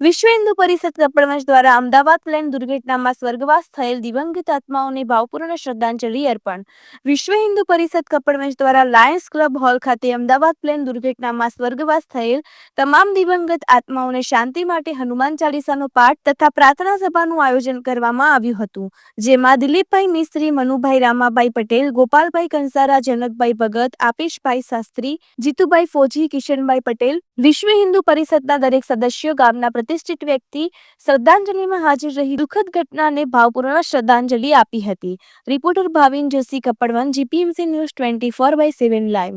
વિશ્વ હિન્દુ પરિષદ કપડવંશ દ્વારા અમદાવાદ પ્લેન દુર્ઘટનામાં સ્વર્ગવાસ થયેલ દિવંગત આત્માઓને ભાવપૂર્ણ શ્રદ્ધાંજલિ અર્પણ. વિશ્વ હિન્દુ પરિષદ કપડવંશ દ્વારા લાયન્સ ક્લબ હોલ ખાતે અમદાવાદ પ્લેન દુર્ઘટનામાં સ્વર્ગવાસ થયેલ તમામ દિવંગત આત્માઓને શાંતિ માટે હનુમાન ચાલીસાનો પાઠ તથા પ્રાર્થના સભાનું આયોજન કરવામાં આવ્યું હતું, જેમાં દિલીપભાઈ મિસ્ત્રી, મનુભાઈ રામાભાઈ પટેલ, ગોપાલભાઈ કંસારા, જનકભાઈ ભગત, આપીશભાઈ શાસ્ત્રી, જીતુભાઈ ફોજી, કિશનભાઈ પટેલ, વિશ્વ હિન્દુ પરિષદના દરેક સદસ્યો, ગામના પ્રતિષ્ઠિત વ્યક્તિ શ્રદ્ધાંજલિમાં હાજર રહી દુઃખદ ઘટનાને ભાવપૂર્ણ શ્રદ્ધાંજલિ આપી હતી. Reporter Bhavin Joshi, Kapadvanj, GPMC news 24/7 live.